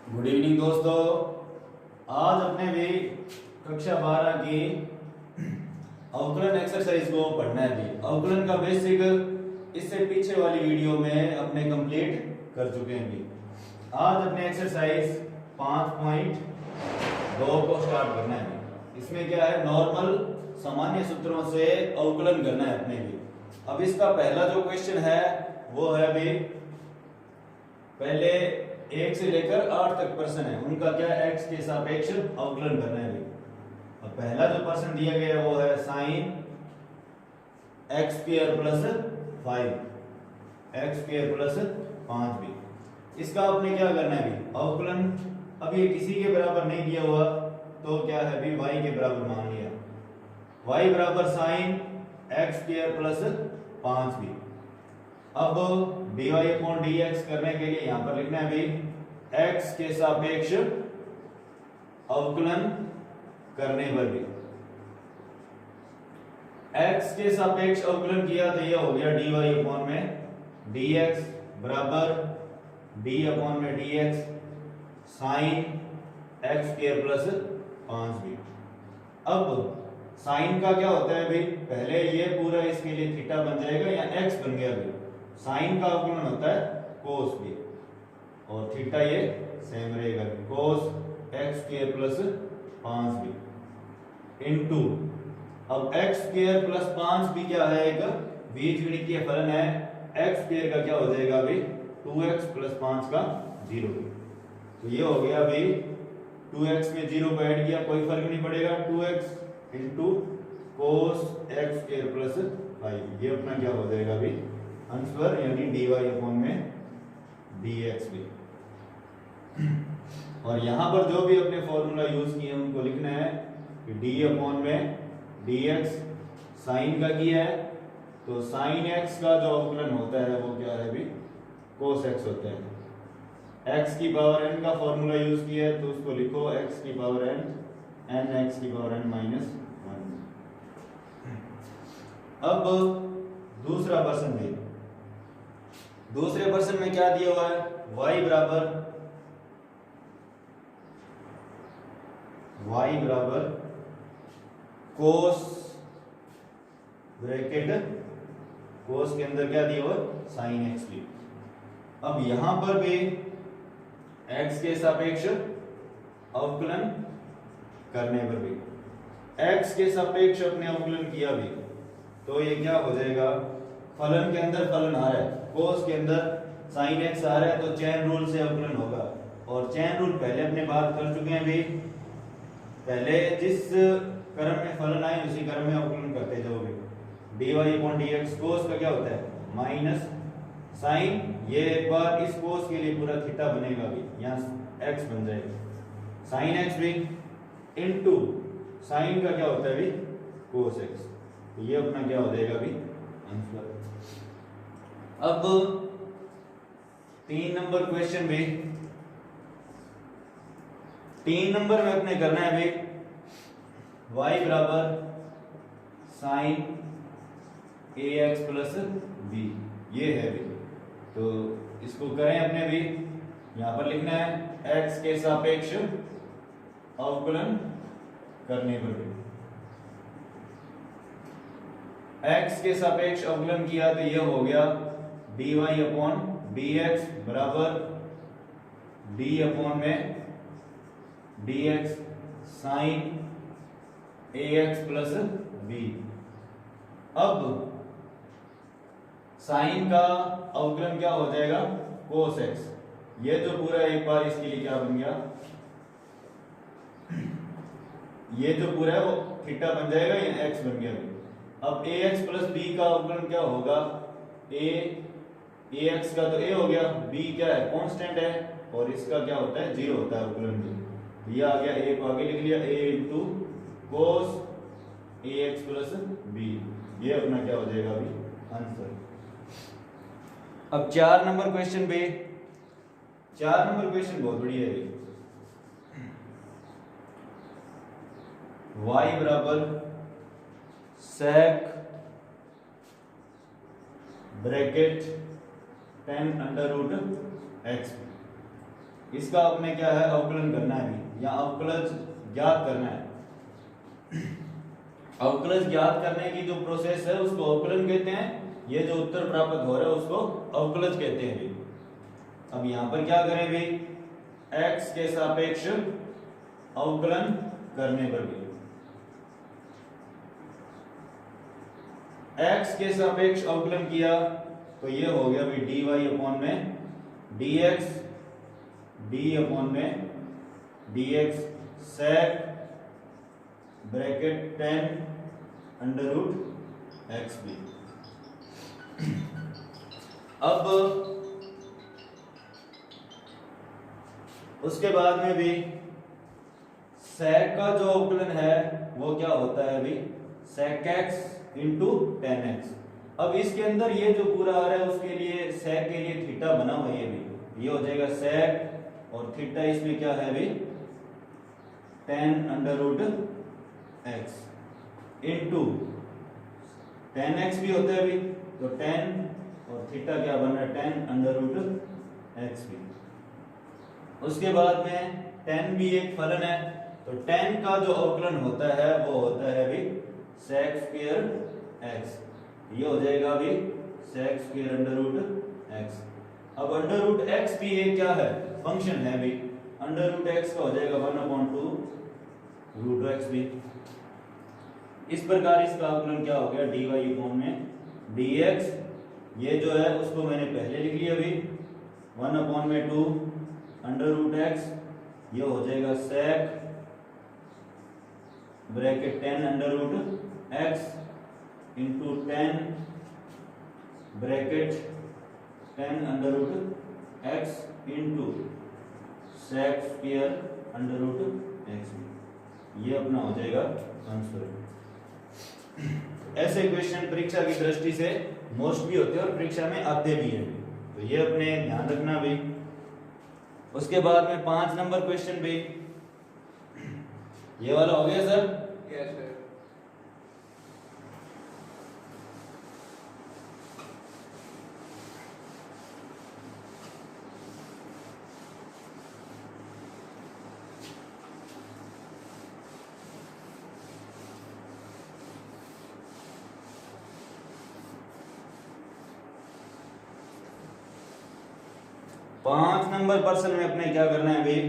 Good evening दोस्तों। आज अपने भी कक्षा 12 की अवकलन एक्सरसाइज को पढ़ना है। भी अवकलन का बेसिक इससे पीछे वाली वीडियो में अपने कंप्लीट कर चुके हैं। भी आज अपने एक्सरसाइज 5.2 को स्टार्ट करना है। इसमें क्या है, नॉर्मल सामान्य सूत्रों से अवकलन करना है अपने भी। अब इसका पहला जो क्वेश्चन है वो है भी पहले 1 से लेकर 8 तक प्रश्न है, उनका क्या है, x के सापेक्ष अवकलन करना है। अब पहला जो प्रश्न दिया गया है वो है sin x square plus 5 x square plus 5 भी। इसका आपने क्या करना है भी, अवकलन अब ये किसी के बराबर नहीं दिया हुआ तो क्या है भी y के बराबर मान लिया, y बराबर sin x स्क्वायर प्लस 5 भी। अब dy अपॉन dx करने के लिए यहां पर लिखना है भी x के सापेक्ष अवकलन करने पर भी x के सापेक्ष अवकलन किया तो यह हो गया dy अपॉन में dx बराबर d अपॉन में dx sin x square plus 5 भी। अब साइन का क्या होता है भी, पहले ये पूरा इसके लिए थीटा बन जाएगा या x बन गया भी। साइन का अवकलन होता है कोस भी और थीटा ये सेम रहेगा, कोस x स्क्वायर प्लस 5 भी इनटू अब x स्क्वायर प्लस 5 भी क्या है, एक बीजगणितीय फलन है। x स्क्वायर का क्या हो जाएगा भी 2x प्लस 5 का 0। तो ये हो गया भी 2x में 0 को ऐड किया कोई फर्क नहीं पड़ेगा, 2x into cos x square plus 5। ये अपना क्या हो जाएगा भी आंसर, यानी dy अपॉन में dx भी। और यहां पर जो भी अपने फॉर्मूला यूज किए हैं उनको लिखना है कि d अपॉन में dx साइन का किया है तो साइन x का जो अवकलन होता है वो क्या है भी cos x होता है। x की पावर n का फॉर्मूला यूज किया है तो उसको लिखो x की पावर n n x की पावर n माइनस 1। अब दूसरा प्रश्न देखिए, दूसरे प्रश्न में क्या दिया हुआ है, y बराबर कोस ब्रैकेट कोस के अंदर क्या दिया हुआ साइन x भी। अब यहां पर भी x के सापेक्ष अवकलन करने पर भी x के सापेक्ष अपने अवकलन किया भी तो ये क्या हो जाएगा, फलन के अंदर फलन आ रहा है, कोस के अंदर साइन x आ रहा है तो चेन रूल से अवकलन होगा। और चेन रूल पहले अपने बात कर चुके हैं भी, पहले जिस क्रम में फलन आए उसी क्रम में अवकलन करते जाओगे। dy अपॉन dx कोस का क्या होता है माइनस साइन, ये एक बार इस कोस के लिए पूरा थीटा बनेगा भी, यहाँ x बन जाएगा साइन x भी इनटू साइन का क्या होता है भी कोस x। तो ये अपना क्या हो जाएगा भी आंसर। अब 3 नंबर क्वेश्चन भी, 3 नंबर में अपने करना है भी y बराबर साइन ax प्लस b, ये है भी। तो इसको करें अपने भी, यहां पर लिखना है x के सापेक्ष अवकलन करने पर भी x के सापेक्ष अवकलन किया तो यह हो गया dy अपॉन dx बराबर d अपॉन में dx sine ax plus b। अब साइन का अवकलन क्या हो जाएगा cos x, ये जो पूरा एक बार इसके लिए क्या बन गया, ये जो पूरा है वो थीटा बन जाएगा, ये x बन गया। अब ax प्लस b का अवकलन क्या होगा, ax का तो a हो गया, b क्या है कांस्टेंट है और इसका क्या होता है 0 होता है अवकलन भी। ये आ गया, a को आगे लिख लिया a into cos ax plus b, ये अपना क्या हो जाएगा अभी आंसर। अब 4 नंबर क्वेश्चन भी, 4 नंबर क्वेश्चन बहुत बढ़िया है। y बराबर sec bracket 10 under root x इसका आपने क्या है अवकलन करना है अभी, या अवकलज ज्ञात करना है। अवकलज ज्ञात करने की जो प्रोसेस है उसको अवकलन कहते हैं, ये जो उत्तर प्राप्त हो रहा है उसको अवकलज कहते हैं भी। अब यहां पर क्या करें भी, x के सापेक्ष अवकलन करने पर भी, x के सापेक्ष अवकलन किया तो ये हो गया भी dy अपॉन में dx, d अपॉन में dx sec bracket 10 under root x भी। अब उसके बाद में भी sec का जो अवकलन है वो क्या होता है अभी, sec x into ten x. अब इसके अंदर ये जो पूरा आ रहा है उसके लिए sec के लिए थीटा बना हुआ है भी, ये हो जाएगा sec और थीटा इसमें क्या है अभी 10 under root x into 10x भी होता है अभी, तो 10 और थीटा क्या बन रहा है 10 अंडर रूट एक्स भी। उसके बाद में 10 भी एक फलन है, तो 10 का जो अवकलन होता है वो होता है अभी sec स्क्वायर x, ये हो जाएगा अभी sec square under root x। अब अंडर रूट x भी एक क्या है फंक्शन है अभी, अंडर रूट x का हो जाएगा 1/2 रूट x भी। इस प्रकार इसका अवकलन क्या हो गया dy अपॉन में dx, ये जो है उसको मैंने पहले लिख लिया अभी 1/2 अंडर रूट x, ये हो जाएगा sec bracket 10 under root x into 10 bracket 10 under root x into sec square under root x, ये अपना हो जाएगा आंसर। ऐसे क्वेश्चन परीक्षा की दृष्टि से मोस्ट भी होते हैं और परीक्षा में आते भी हैं, तो ये अपने ध्यान रखना भी। उसके बाद में 5 नंबर क्वेश्चन भी, ये वाला हो गया सर? Yes sir. पांच नंबर प्रश्न में अपने क्या करना है अभी,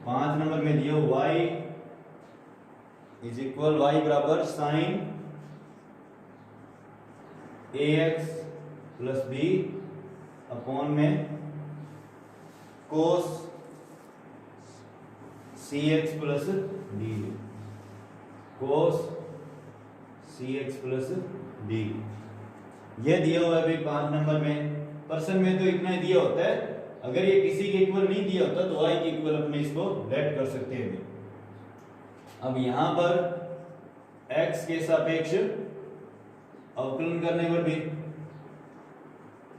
5 नंबर में दियो y इज इक्वल y बराबर sine ax plus b upon में cos cx plus d, cos cx plus d, ये दिया हुआ है अभी 5 नंबर में। प्रश्न में तो इतना ही दिया होता है, अगर ये किसी के इक्वल नहीं दिया होता तो y के इक्वल अपने इसको लेट कर सकते हैं। अब यहां पर x के सापेक्ष अवकलन करने पर भी,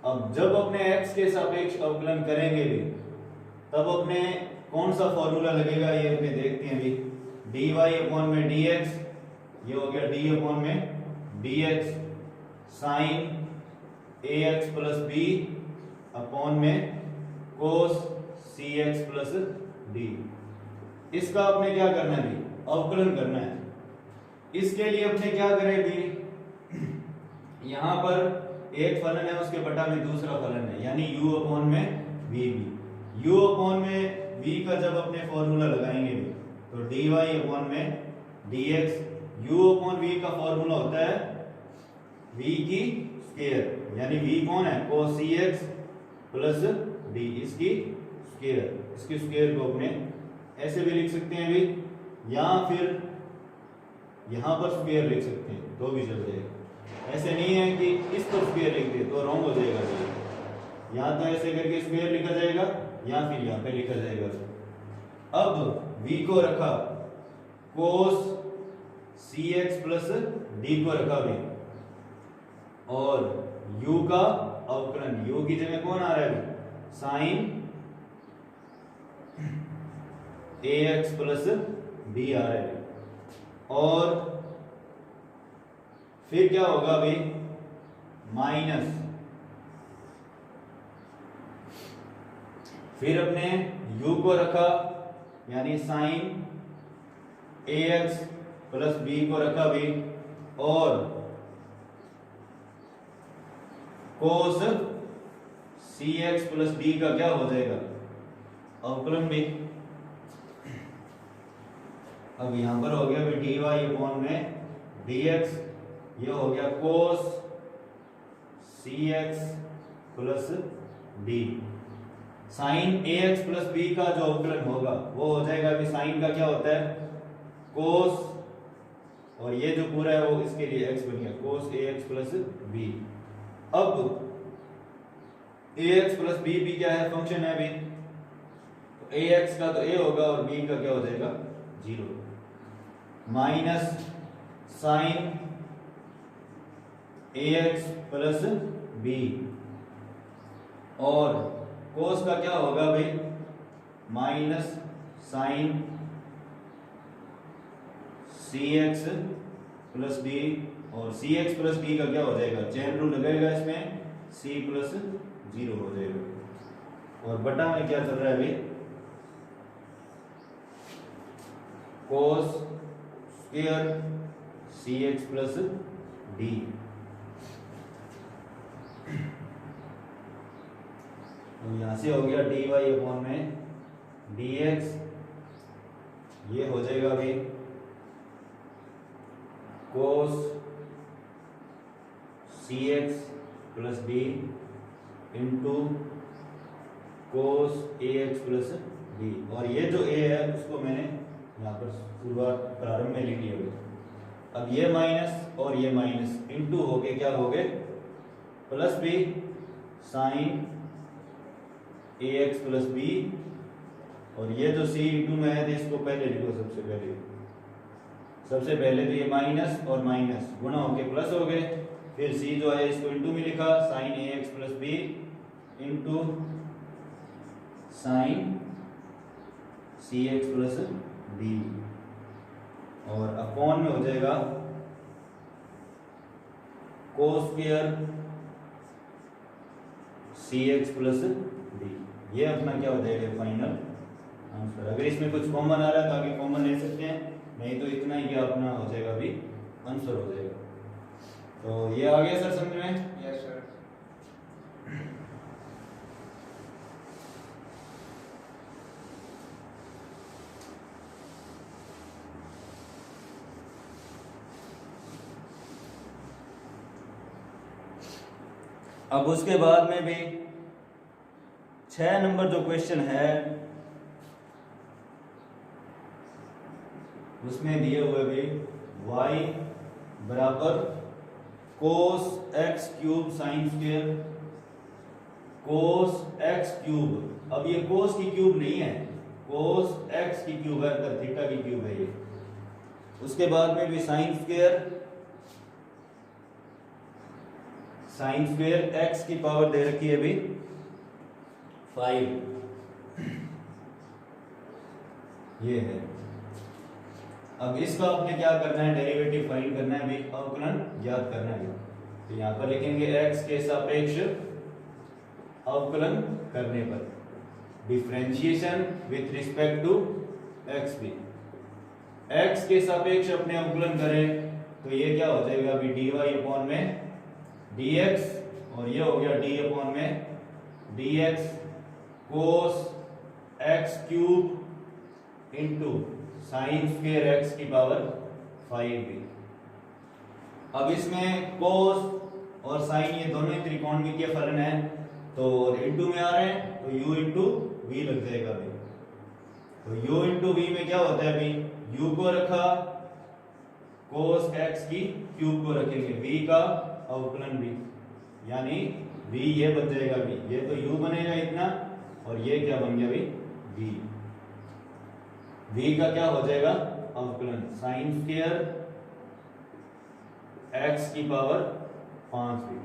अब जब अपने x के सापेक्ष अवकलन करेंगे भी तब अपने कौन सा फॉर्मूला लगेगा ये अपने देखते हैं अभी, dy अपॉन में dx, ये हो गया d अपॉन में dx sine ax plus b upon में कोस cx प्लस d। इसका आपने क्या करना है, अवकलन करना है। इसके लिए अपने क्या करें भी, यहां पर एक फलन है उसके बटा में दूसरा फलन है, यानी u अपॉन में v भी। u अपॉन में v का जब अपने फॉर्मूला लगाएंगे भी तो dy अपॉन में dx, u अपॉन v का फॉर्मूला होता है v की स्क्वायर, यानी v कौन है cos cx प्लस d, इसकी स्क्वायर को अपने ऐसे भी लिख सकते हैं भी, या फिर यहां पर स्क्वायर लिख सकते हैं तो भी चल जाएगा। ऐसे नहीं है कि इस पर स्क्वायर लिख दे तो रॉन्ग हो जाएगा, यहां तो ऐसे करके स्क्वायर लिखा जाएगा या फिर यहां पे लिखा जाएगा। अब v को रखा cos cx प्लस d को रखा भी, और u का अवकलन, u की जगह कौन आ रहा है साइन ax प्लस b आ रहा है, और फिर क्या होगा भाई माइनस फिर अपने u को रखा यानी साइन ax प्लस b को रखा भी, और कोस cx प्लस d का क्या हो जाएगा अवकलन भी। अब यहां पर हो गया dy अपॉन में dx, ये हो गया cos cx plus d। Sine ax plus b का जो अवकलन होगा वो हो जाएगा अभी साइन का क्या होता है कोस, और ये जो पूरा है वो इसके लिए x बन गया कोस ax प्लस b। अब ax प्लस b भी क्या है फंक्शन है अभी, तो ax का तो a होगा और b का क्या हो जाएगा 0, minus sine ax plus b, और कोस का क्या होगा भाई minus sine cx plus b, और cx प्लस b का क्या हो जाएगा चेन रूल लगेगा इसमें c प्लस 0 हो जाएगा। और बटा में क्या चल रहा है अभी कोस स्क्वायर cx प्लस d। तो यहां से हो गया dy अपॉन में dx, ये हो जाएगा अभी कोस cx plus d into cos ax plus d, और ये जो a है उसको मैंने यहाँ पर शुरुआत प्रारंभ में लिख लिया। अब ये माइनस और ये माइनस इंटू हो गए क्या हो गए plus b sine ax plus b, और ये जो c इंटू में है तो इसको पहले लिखो सबसे पहले तो ये माइनस और माइनस गुणा होके प्लस हो गए, फिर c जो है इसको इंटू में लिखा sine ax plus b into sine cx plus d, और अपॉन में हो जाएगा cos square cx plus d। ये अपना क्या हो जाएगा फाइनल आंसर। अगर इसमें कुछ कॉमन आ रहा है तो आगे कॉमन ले सकते हैं, नहीं तो इतना ही क्या अपना हो जाएगा अभी आंसर हो जाएगा। तो ये आ गया सर समझ में? Yes sir. अब उसके बाद में भी 6 नंबर जो क्वेश्चन है उसमें दिए हुए भी y बराबर कोस x क्यूब साइन स्क्वायर कोस x क्यूब। अब ये कोस की क्यूब नहीं है, कोस x की क्यूब है, अंदर थीटा की क्यूब है ये। उसके बाद में भी साइन स्क्वायर x की पावर दे रखी है अभी 5, ये है। अब इसका आपने क्या करना है डेरिवेटिव फाइंड करना है अभी, अवकलन ज्ञात करना है। तो यहां पर लिखेंगे x के सापेक्ष अवकलन करने पर differentiation with respect to x भी, x के सापेक्ष अपने अवकलन करें तो ये क्या हो जाएगा अभी dy अपॉन में dx, और ये हो गया d अपॉन में dx कोस x cube into sine square x की पावर 5 भी। अब इसमें कोस और साइन ये दोनों ही त्रिकोणमितीय फलन है, तो इंटू में आ रहे हैं तो u इंटू वी लग जाएगा अभी। तो u इंटू वी में क्या होता है अभी, u को रखा कोस x की क्यूब को रखेंगे v का अवकलन भी, यानी v ये बन जाएगा अभी, ये तो u बनेगा इतना और ये क्या बन गया अभी v। v का क्या हो जाएगा अवकलन साइन स्क्वायर x की पावर 5 भी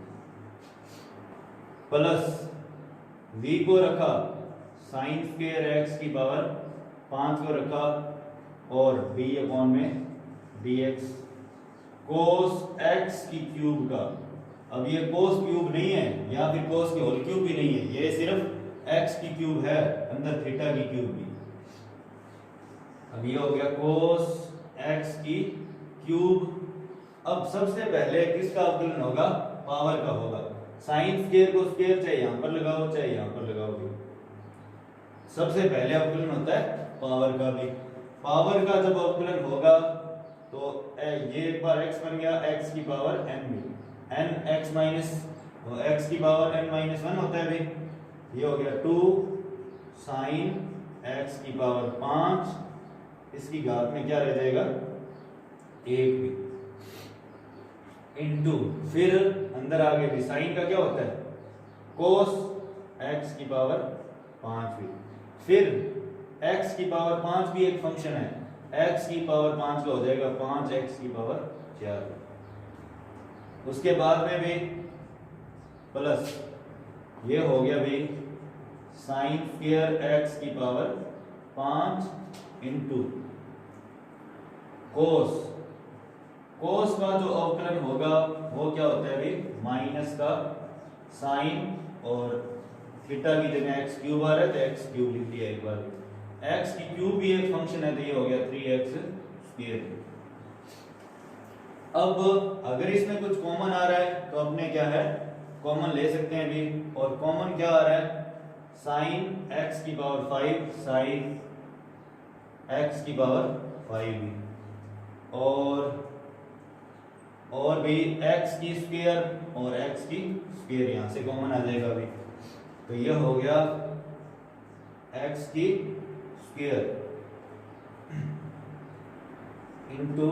प्लस v को रखा साइन स्क्वायर x की पावर 5 को रखा और b अपॉन में dx कोस x की क्यूब का। अब ये कोस क्यूब नहीं है या फिर कोस की होल क्यूब भी नहीं है, ये सिर्फ एक्स की क्यूब है, अंदर थीटा की क्यूब भी। अब ये हो गया कोस एक्स की क्यूब। अब सबसे पहले किसका अवकलन होगा? पावर का होगा। साइन स्क्वायर को स्क्वायर चाहे यहां पर लगाओ चाहे यहां पर लगाओ भी, सबसे पहले अवकलन होता है पावर का भी। पावर का जब अवकलन होगा तो ये एक बार x बन गया x की पावर n भी, n x माइनस x की पावर n माइनस 1 होता है भाई। ये हो गया 2 साइन x की पावर 5, इसकी घात में क्या रह जाएगा 1 भी, इनटू फिर अंदर आगे भी साइन का क्या होता है कोस x की पावर 5 भी, फिर x की पावर 5 भी एक फंक्शन है, x की पावर 5 का हो जाएगा 5x की पावर 4। उसके बाद में भी प्लस ये हो गया भी साइन स्क्वायर x की पावर 5 इंटू कोस, कोस का जो अवकलन होगा वो क्या होता है भाई माइनस का साइन, और थीटा की जगह एक्स क्यूब आ रहा है तो एक्स क्यूब लिख दिया एक बार। एक्स की क्यूब भी एक फंक्शन है तो ये हो गया 3x स्क्वायर। अब अगर इसमें कुछ कॉमन आ रहा है तो अपने क्या है कॉमन ले सकते हैं भी, और कॉमन क्या आ रहा है साइन x की पावर 5 साइन x की पावर 5 भी, और भी x की स्क्वायर और x की स्क्वायर यहां से कॉमन आ जाएगा भी, तो यह हो गया x की स्क्वायर इंटू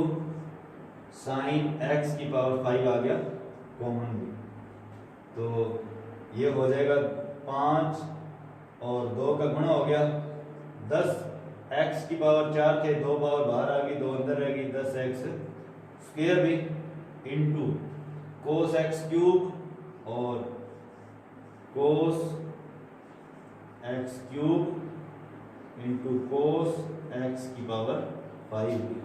साइन x की पावर 5 आ गया कॉमन भी, तो ये हो जाएगा 5 और 2 का गुणा हो गया 10, x की पावर 4 थे 2 पावर बाहर आ गई 2 अंदर रह गई 10x स्क्वायर भी, इंटू कोस एक्स क्यूब और cos x cube into cos x की पावर 5 भी।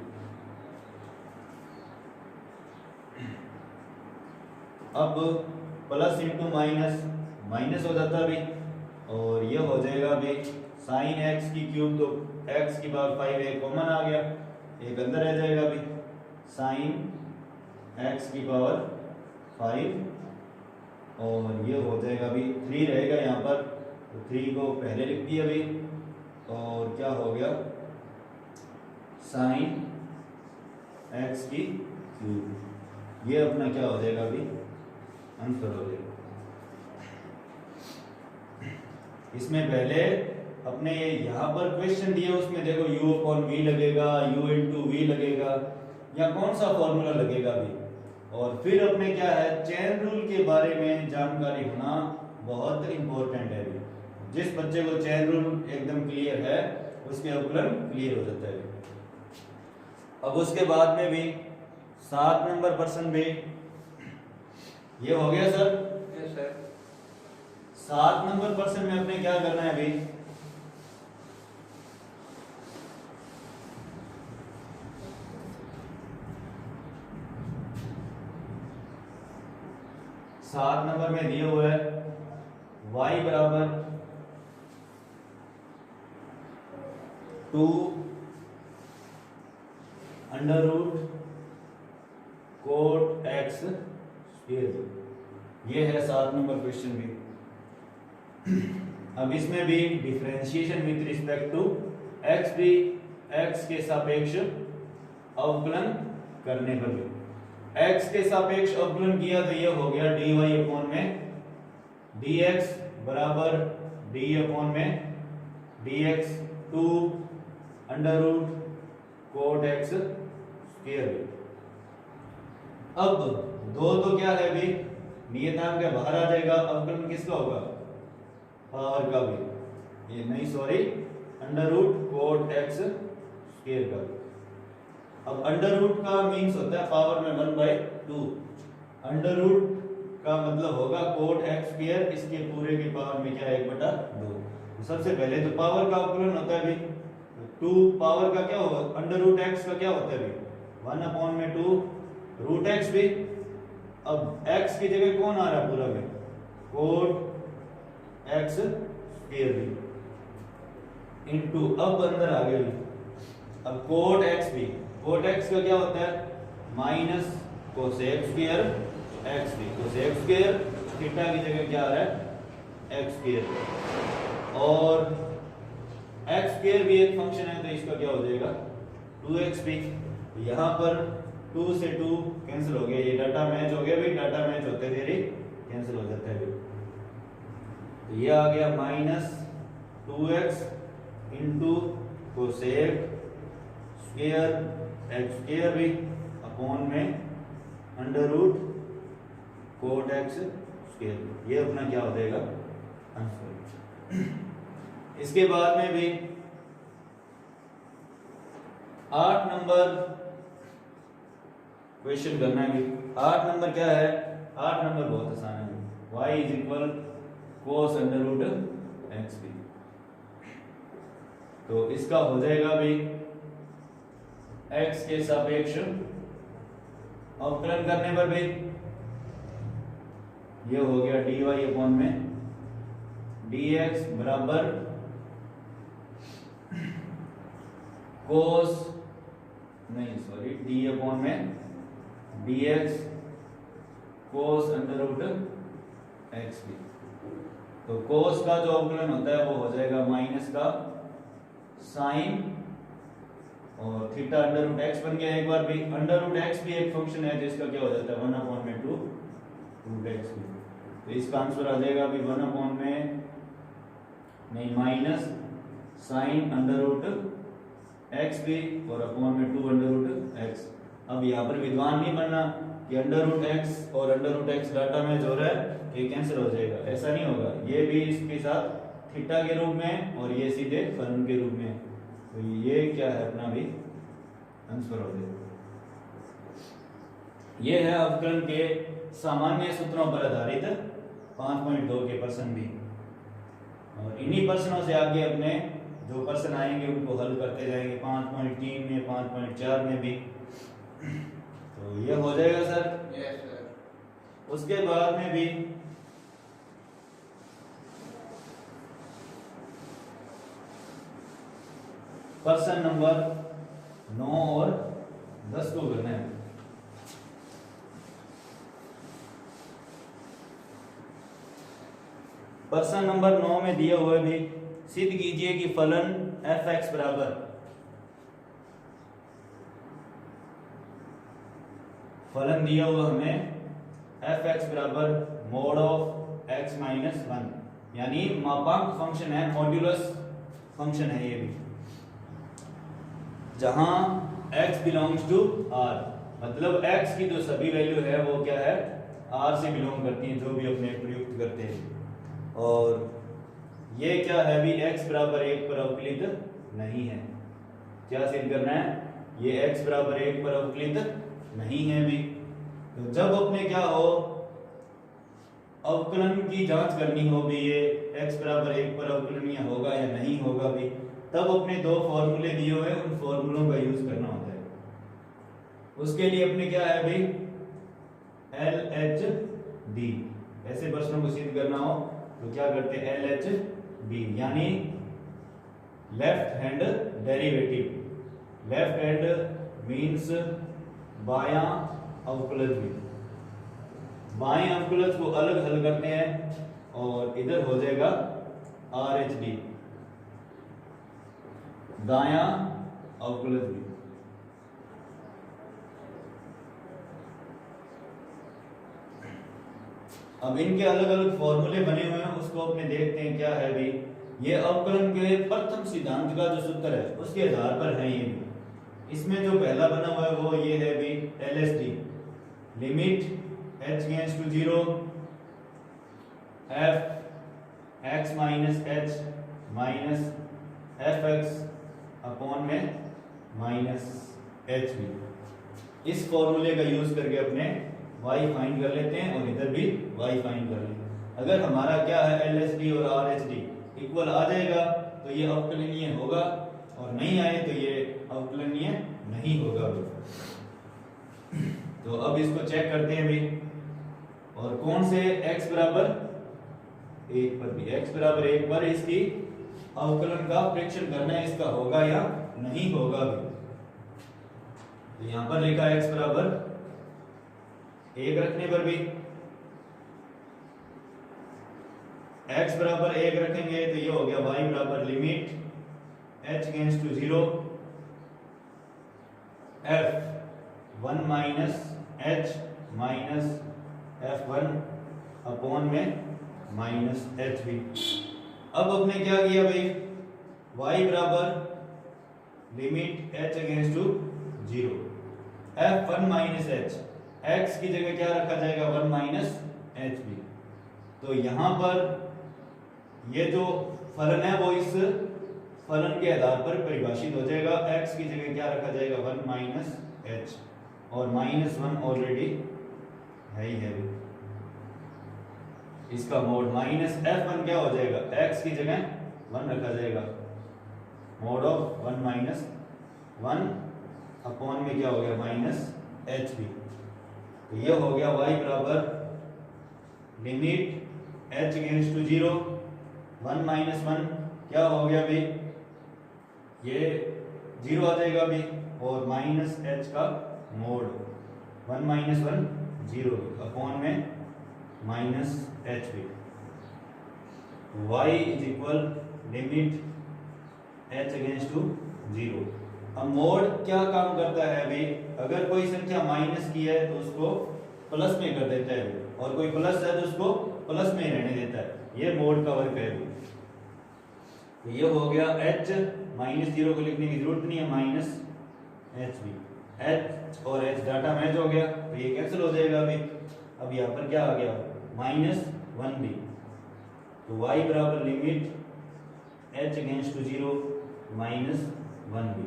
अब प्लस इंटू माइनस माइनस हो जाता भी, और ये हो जाएगा भी साइन एक्स की क्यूब, तो एक्स की पावर 5 एक कॉमन आ गया, एक अंदर रह जाएगा भी साइन एक्स की पावर 5, और ये हो जाएगा भी 3 रहेगा यहाँ पर, तो 3 को पहले लिख दिया अभी, और क्या हो गया साइन एक्स की क्यूब, ये अपना क्या हो जाएगा अभी आंसर हो जाएगा। इसमें पहले अपने यहाँ पर क्वेश्चन दिए उसमें देखो u अपॉन v लगेगा, u इंटू v लगेगा, या कौन सा फॉर्मूला लगेगा भी, और फिर अपने क्या है चेन रूल के बारे में जानकारी होना बहुत इंपॉर्टेंट है भी। जिस बच्चे को चेन रूल एकदम क्लियर है उसके अवकलन क्लियर हो जाता है। अब उसके बाद में भी 7 नंबर प्रश्न भी ये हो गया सर। Yes sir. 7 नंबर प्रश्न में अपने क्या करना है भाई, सात नंबर में दिए हुए है y बराबर 2 under root cot x square, ये है 7 नंबर क्वेश्चन भी। अब इसमें भी differentiation with respect to x भी x के सापेक्ष अवकलन करने पर भी, x के सापेक्ष अवकलन किया तो ये हो गया dy अपॉन में dx बराबर d अपॉन में dx 2 under root cot x square. अब दो तो क्या है भी नियतांक के बाहर आ जाएगा, अवकलन किसका होगा पावर का भी, ये नहीं sorry under root cot x square का। अब अंडर रूट का मीन्स होता है पावर में 1/2, अंडर रूट का मतलब होगा कोट x स्क्वायर, इसके पूरे की पावर में क्या है 1/2। तो सबसे पहले तो पावर का अवकलन होता है भाई 2, पावर का क्या होगा अंडर रूट x का क्या होता है भाई 1 अपॉन में 2 रूट x भी। अब x की जगह कौन आ रहा है पूरा में कोट x स्क्वायर भी इनटू, अब अंदर आ गया, अब कोट एक्स भी, कोट एक्स का क्या होता है माइनस कोसेक स्क्वायर एक्स भी, कोसेक स्क्वायर थीटा की जगह क्या आ रहा है एक्स स्क्वायर, और एक्स स्क्वायर भी एक फंक्शन है तो इसका क्या हो जाएगा 2x भी, यहाँ पर 2 से 2 कैंसिल हो गया, ये डाटा मैच हो गया भाई, डाटा मैच होते देरी कैंसिल हो जाता है भाई, तो ये आ गया minus 2x into cosec square x square भी अपॉन में under root cot x square, ये अपना क्या हो जाएगा आंसर। इसके बाद में भी 8 नंबर क्वेश्चन करना है। 8 नंबर क्या है, 8 नंबर बहुत आसान है, y is equal cos under root x भी, तो इसका हो जाएगा भी x के सापेक्ष अवकलन करने पर भी ये हो गया dy अपॉन में dx बराबर कोस नहीं सॉरी d अपॉन में dx कोस अंडर रूट एक्स भी, तो कोस का जो अवकलन होता है वो हो जाएगा माइनस का साइन और थीटा अंडर रूट एक्स बन गया, एक बार भी अंडर रूट एक्स भी एक फंक्शन है जिसका क्या हो जाता है 1 अपॉन में 2 रूट एक्स भी, तो इसका आंसर आ जाएगा अभी 1 अपॉन में नहीं minus sine under root x भी और अपॉन में 2 अंडर रूट एक्स। अब यहाँ पर विद्वान नहीं बनना कि अंडर रूट एक्स और अंडर रूट एक्स डाटा में जो रहा है ये कैंसिल हो जाएगा, ऐसा नहीं होगा, ये भी इसके साथ थीटा के रूप में और ये सीधे फलन के रूप में, तो ये क्या है अपना भी आंसर हो जाएगा। ये है अवकलन के सामान्य सूत्रों पर आधारित 5.2 के प्रश्न भी, और इन्हीं प्रश्नों से आगे अपने जो प्रश्न आएंगे उनको हल करते जाएंगे 5.3 में 5.4 में भी, तो ये हो जाएगा सर। Yes sir. उसके बाद में भी प्रश्न नंबर 9 और 10 को करना है। प्रश्न नंबर 9 में दिया हुआ भी सिद्ध कीजिए कि फलन f(x) बराबर फलन दिया हुआ हमें f(x) बराबर मोड ऑफ x माइनस 1, यानी मापांक फंक्शन है, मॉड्यूलस फंक्शन है ये भी, जहां x बिलोंग्स टू r, मतलब x की जो सभी वैल्यू है वो क्या है r से बिलोंग करती है, जो भी अपने प्रयुक्त करते हैं, और ये क्या है भी x बराबर 1 पर अवकलित नहीं है। क्या सिद्ध करना है, ये x बराबर 1 पर अवकलित नहीं है भी, तो जब अपने क्या हो अवकलन की जांच करनी हो भी ये x बराबर 1 पर अवकलनीय होगा या नहीं होगा भी, तब अपने दो फॉर्मूले दिए हुए हैं उन फॉर्मूलों का यूज करना होता है। उसके लिए अपने क्या है भाई LHD, ऐसे प्रश्नों को सिद्ध करना हो तो क्या करते हैं LHD, यानी left hand derivative, left hand means बायां अवकलज भी, बाएं अवकलज को अलग हल करते हैं और इधर हो जाएगा RHD, दायां अवकलज भी। अब इनके अलग अलग फॉर्मूले बने हुए हैं, उसको अपने देखते हैं क्या है भी। ये अवकलन के प्रथम सिद्धांत का जो सूत्र है उसके आधार पर है ये भी। इसमें जो पहला बना हुआ है वो ये है भी LHD, limit h tends to 0 f x minus h minus fx upon में माइनस h भी। इस फॉर्मूले का यूज करके अपने y फाइंड कर लेते हैं और इधर भी y फाइंड कर लेते हैं। अगर हमारा क्या है LHD और RHD इक्वल आ जाएगा तो ये अवकलनीय होगा, और नहीं आए तो ये अवकलनीय नहीं होगा भी। तो अब इसको चेक करते हैं भी, और कौन से x बराबर 1 पर भी, x बराबर 1 पर इसकी अवकलन का प्रेक्षण करना है, इसका होगा या नहीं होगा भी। तो यहां पर लिखा x बराबर 1 रखने पर भी, x बराबर 1 रखेंगे तो ये हो गया y बराबर limit h tends to 0 f 1 minus h minus f1 upon में माइनस h भी। अब आपने क्या किया भाई, y बराबर limit h against to 0 f1 minus h, x की जगह क्या रखा जाएगा 1 माइनस h भी। तो यहां पर ये जो फलन है वो इस फलन के आधार पर परिभाषित हो जाएगा, x की जगह क्या रखा जाएगा 1 माइनस h, और माइनस 1 ऑलरेडी है ही है। इसका मोड माइनस f1 क्या हो जाएगा, x की जगह 1 रखा जाएगा, मोड ऑफ 1 माइनस 1 अपॉन में क्या हो गया माइनस h भी। तो ये हो गया y बराबर limit h tends to 0 1 minus 1 क्या हो गया भाई, ये 0 आ जाएगा भी, और माइनस h का मोड 1 माइनस 1 0 अपॉन में माइनस h भी। y is equal limit h against to 0। अब मोड क्या काम करता है अभी, अगर कोई संख्या माइनस की है तो उसको प्लस में कर देता है, और कोई प्लस है तो उसको प्लस में रहने देता है, ये मोड का वर्क है। तो ये हो गया h, माइनस 0 को लिखने की जरूरत नहीं है, माइनस h भी, h और h डाटा मैच हो गया तो ये कैंसिल हो जाएगा अभी। अब यहाँ पर क्या आ गया माइनस 1 भी। तो y बराबर limit h against to 0 minus 1 भी,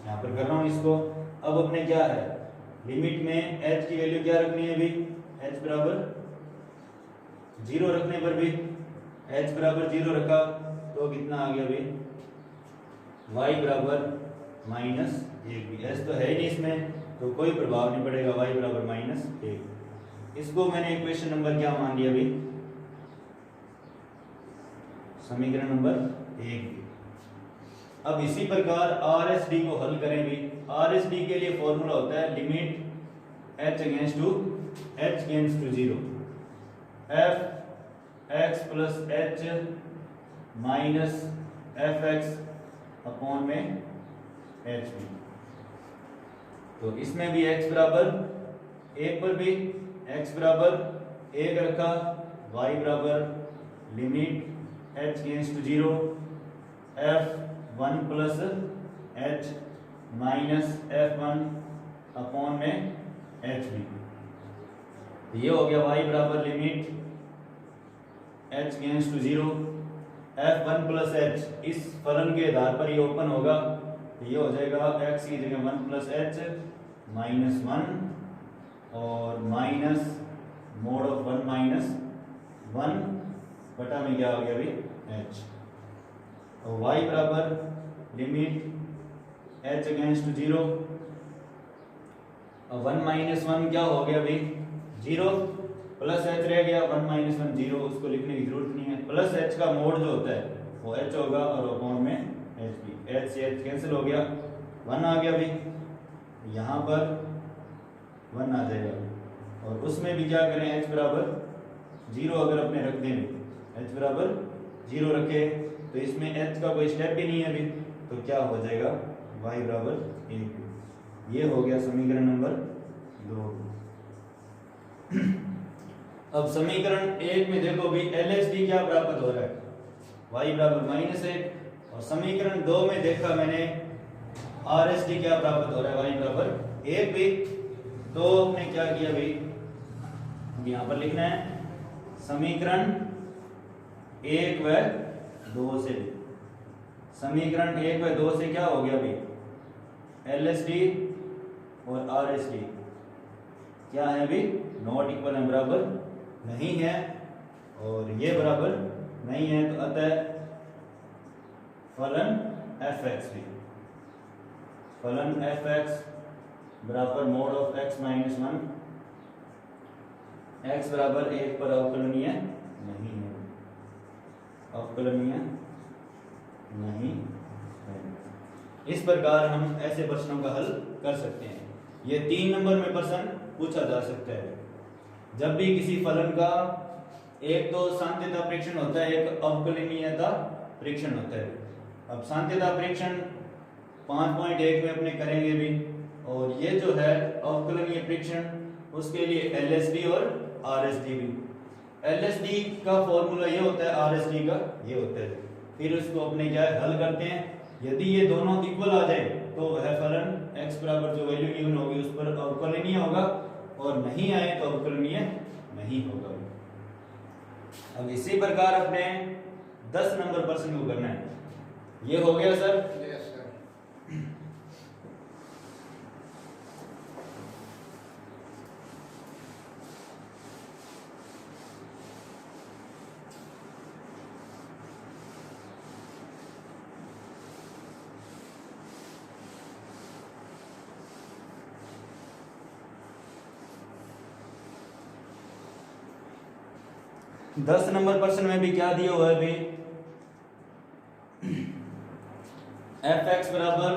यहाँ पर कर रहा हूँ इसको। अब अपने क्या है, लिमिट में h की वैल्यू क्या रखनी है अभी, h बराबर 0 रखने पर भी, h बराबर 0 रखा तो कितना आ गया भाई, y बराबर माइनस 1 भी। h तो है ही नहीं इसमें तो कोई प्रभाव नहीं पड़ेगा, y बराबर माइनस 1। इसको मैंने इक्वेशन नंबर क्या मान लिया भाई, समीकरण नंबर 1। अब इसी प्रकार RSD को हल करें भी। RSD के लिए फॉर्मूला होता है limit h against to 0 f x plus h minus F x upon में h भी। तो इसमें भी x बराबर 1 पर भी x बराबर 1 रखा, y बराबर limit h against to 0 f 1 plus h minus f1 upon में h भी। ये हो गया y बराबर limit h against to 0 f1 plus h, इस फलन के आधार पर ये ओपन होगा तो ये हो जाएगा x की जगह 1 प्लस h माइनस 1 और माइनस मोड ऑफ 1 माइनस 1 बटा में क्या हो गया अभी h। तो y बराबर लिमिट h अगेंस्ट टू 0, अब 1 माइनस 1 क्या हो गया भाई 0, प्लस h रह गया, 1 माइनस 1 0, उसको लिखने की जरूरत नहीं है। प्लस h का मोड जो होता है वो h होगा और अपॉन में h भी, h से h कैंसिल हो गया, 1 आ गया भाई, यहाँ पर 1 आ जाएगा। और उसमें भी क्या करें, h बराबर 0 अगर अपने रख दें, h बराबर 0 रखे तो इसमें h का कोई स्टेप भी नहीं है अभी, तो क्या हो जाएगा y बराबर 1। ये हो गया समीकरण नंबर 2। अब समीकरण 1 में देखो भी LHD क्या प्राप्त हो रहा है, y बराबर -1, और समीकरण 2 में देखा मैंने RSD क्या प्राप्त हो रहा है, y बराबर 1 भी। तो हमने क्या किया भाई, यहाँ पर लिखना है समीकरण 1 व 2 से, समीकरण 1 व 2 से क्या हो गया भाई, LSD और RSD क्या है भी, नॉट इक्वल है, बराबर नहीं है, और ये बराबर नहीं है, तो अतः फलन fx भी, फलन fx बराबर mode of x minus 1, x बराबर 1 पर अवकलनीय नहीं है। अवकलनीय नहीं है। इस प्रकार हम ऐसे प्रश्नों का हल कर सकते हैं। ये 3 नंबर में प्रश्न पूछा जा सकता है। जब भी किसी फलन का एक तो सांत्यता परीक्षण होता है, एक अवकलनीयता परीक्षण होता है। अब सांत्यता परीक्षण 5.1 में अपने करेंगे भी, और ये जो है अवकलनीय परीक्षण उसके लिए एलएसडी और आरएसडी भी। एलएसडी का फॉर्मूला ये होता है, आरएसडी का ये होता है। फिर उसको अपने क्या है हल करते हैं। यदि ये दोनों इक्वल आ जाए तो वह फलन x बराबर जो वैल्यू गिवन होगी उस पर अवकलनीय होगा, और नहीं आए तो अवकलनीय नहीं होगा। अब इसी प्रकार अपने 10 नंबर प्रश्न को करना है। ये हो गया सर। Yes, sir. 10 नंबर प्रश्न में भी क्या दिया हुआ है अभी, एफ एक्स बराबर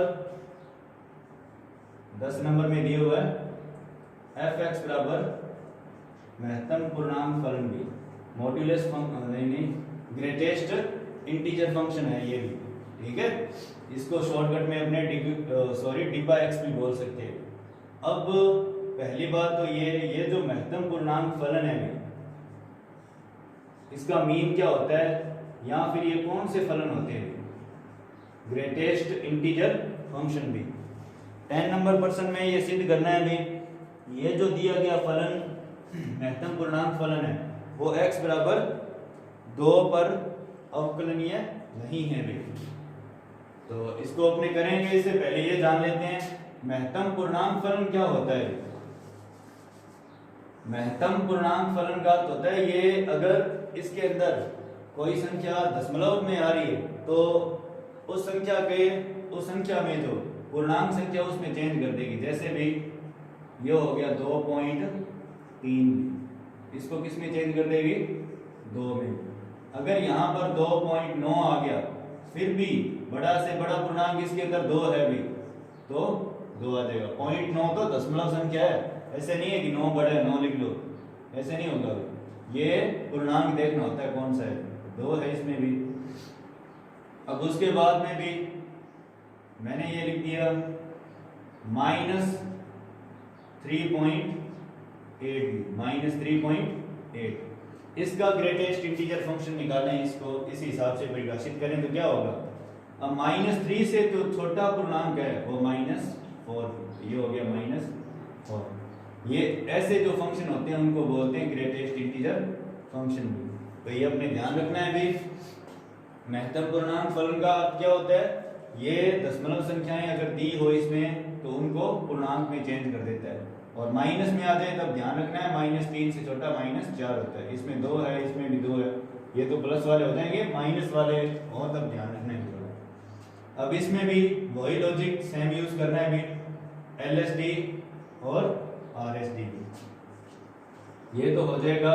10 नंबर में दिया हुआ है एफ एक्स बराबर महत्तम पूर्णांक फलन भी, मॉड्यूलस नहीं ग्रेटेस्ट इंटीजर फंक्शन है ये भी, ठीक है। इसको शॉर्टकट में अपने डिब्बा एक्स भी बोल सकते हैं। अब पहली बात तो ये जो महत्तम पूर्णांक फलन है इसका मीन क्या होता है, या फिर ये कौन से फलन होते हैं, ग्रेटेस्ट इंटीजर फंक्शन भी। 10 नंबर प्रश्न में ये सिद्ध करना है भी, ये जो दिया गया फलन महत्तम पूर्णांक फलन है वो x बराबर 2 पर अवकलनीय नहीं है भी। तो इसको अपने करेंगे, इससे पहले ये जान लेते हैं महत्तम पूर्णांक फलन क्या होता है। महत्तम पूर्णांक फलन का अर्थ होता है ये अगर इसके अंदर कोई संख्या दशमलव में आ रही है तो उस संख्या में जो पूर्णांक संख्या उसमें चेंज कर देगी। जैसे भी ये हो गया 2.3, इसको किस में चेंज कर देगी, 2 में। अगर यहाँ पर 2.9 आ गया, फिर भी बड़ा से बड़ा पूर्णांक इसके अंदर 2 है भी, तो 2 आ जाएगा। 0.9 तो दशमलव संख्या है, ऐसे नहीं है कि 9 बड़ा है 9 लिख लो, ऐसे नहीं होगा। ये पूर्णांक देखना होता है कौन सा है, 2 है इसमें भी। अब उसके बाद में भी मैंने ये लिख दिया -3.8। इसका ग्रेटेस्ट इंटीजर फंक्शन निकालना है, इसको इस हिसाब से परिभाषित करें तो क्या होगा। अब -3 से जो छोटा पूर्णांक है वो -4, ये हो गया -4। ये ऐसे जो फंक्शन होते हैं उनको बोलते हैं ग्रेटेस्ट इंटीजर फंक्शन भी। तो ये अपने ध्यान रखना है भी। महत्तम पूर्णांक फलन का अर्थ क्या होता है, ये दशमलव संख्याएं अगर दी हो इसमें तो उनको पूर्णांक में चेंज कर देता है, और माइनस में आ जाए तब ध्यान रखना है -3 से छोटा -4 होता है। इसमें 2 है, इसमें भी 2 है, ये तो प्लस वाले हो जाएंगे, माइनस वाले और तब ध्यान रखना है। अब इसमें भी वही लॉजिक सेम यूज करना है भी, एलएसडी और आरएसडी। ये तो हो जाएगा